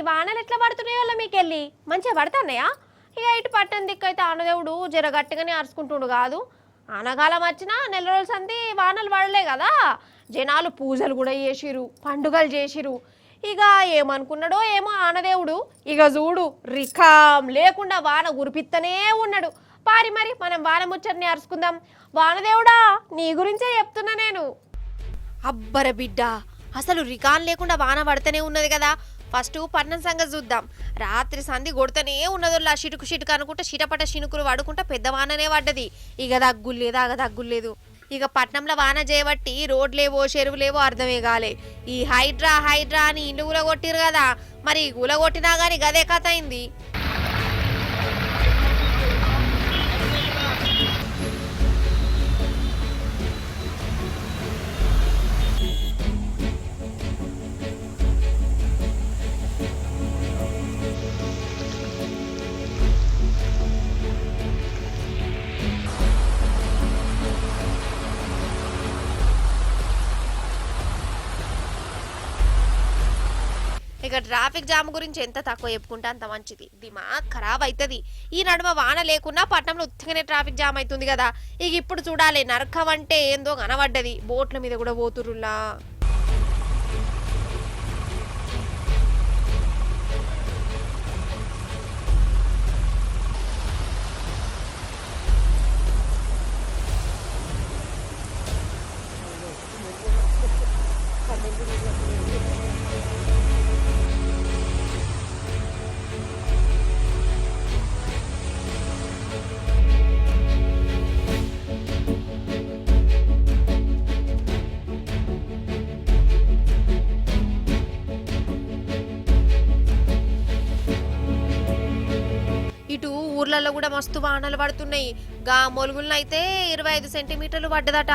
వానలు ఎట్లా పడుతున్నాయో వాళ్ళ మీకెళ్ళి మంచిగా పడుతున్నాయా? ఇక ఇటు పట్టణ దిక్కైతే ఆనదేవుడు జర గట్టిగానే అరుచుకుంటుండు కాదు. ఆనకాలం వచ్చినా నెల రోజుల సంది వానలు పడలే కదా, జనాలు పూజలు కూడా చేసిరు, పండుగలు చేసిరు. ఇక ఏమనుకున్నాడో ఏమో ఆనదేవుడు, ఇక చూడు రికాం లేకుండా వాన గురిపిత్తనే ఉన్నాడు. పారి మరి మనం వాన ముచ్చట్ని అరుచుకుందాం. వానదేవుడా నీ గురించే చెప్తున్నా నేను. అబ్బర బిడ్డ, అసలు రికాన్ లేకుండా వాన పడుతూనే ఉన్నది కదా. ఫస్ట్ పట్నం సంగతి చూద్దాం. రాత్రి సంధి కొడుతూనే ఉన్నదోళ్ళ చిటుకు చిటుకు అనుకుంటా చిటపట చినుకులు పడుకుంటా పెద్ద వాననే పడ్డది. ఇక దగ్గులేదు ఆగ దగ్గులేదు. ఇక పట్నంలో వాన చేయబట్టి రోడ్లేవో చెరువులేవో అర్థమే కాలే. ఈ హైడ్రా హైడ్రా అని ఇల్లు గులగొట్టిరు కదా, మరి గులగొట్టినా కానీ గదే కథ అయింది. ఇక ట్రాఫిక్ జామ్ గురించి ఎంత తక్కువ చెప్పుకుంటే అంత మంచిది, దిమాగ్ ఖరాబ్ అవుతుంది. ఈ నడుమ వాన లేకున్నా పట్టణంలో ఉత్తగానే ట్రాఫిక్ జామ్ అవుతుంది కదా. ఇక ఇప్పుడు చూడాలి, నరకం అంటే ఏందో కనబడ్డది, బోట్ల మీద కూడా పోతురులా. ఇటు ఊర్లలో కూడా మస్తు వానలు పడుతున్నాయి. గా మొలుగులను అయితే 25 సెంటీమీటర్లు పడ్డదట.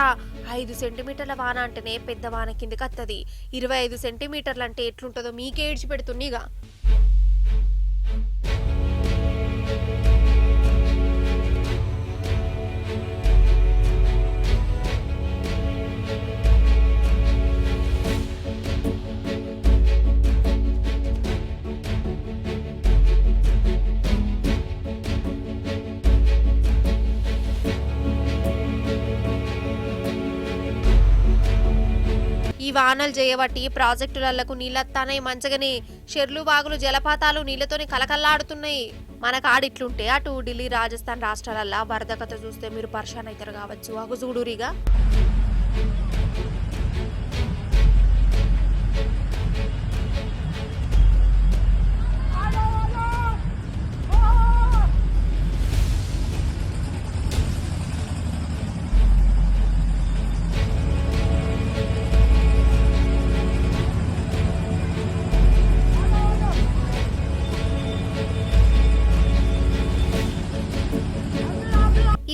5 సెంటీమీటర్ల వాన అంటేనే పెద్ద వాన కిందకి వస్తుంది. 25 సెంటీమీటర్లు అంటే ఎట్లుంటుందో మీకే ఏడ్చి పెడుతుందిగా. ఈ వానలు చేయబట్టి ప్రాజెక్టులకు నీళ్ళత్తానే మంచగానే చెర్లు వాగులు జలపాతాలు నీళ్లతోనే కలకల్లాడుతున్నాయి. మన కాడిట్లుంటే అటు ఢిల్లీ రాజస్థాన్ రాష్ట్రాలల్లో వరద కథ చూస్తే మీరు పర్షాన్ అవుతారు కావచ్చు. అగు చూడురిగా.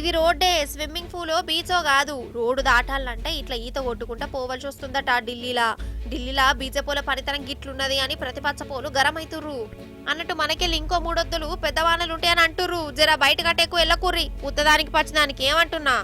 ఇది రోడ్డే, స్విమ్మింగ్ పూలో బీచో కాదు. రోడ్డు దాటాలంటే ఇట్లా ఈత కొట్టుకుంటా పోవలసి వస్తుందట ఢిల్లీలా బీజపోల పనితనం గిట్లున్నది అని ప్రతిపక్షపోలు గరం అవుతుర్రు. అన్నట్టు మనకెళ్ళి ఇంకో 3 వద్దులు పెద్ద వానలుంటాయని అంటుర్రు. జర బయట కట్టేకు వెళ్ళకూర్రి, ఉత్తదానికి పచ్చదానికి ఏమంటున్నా.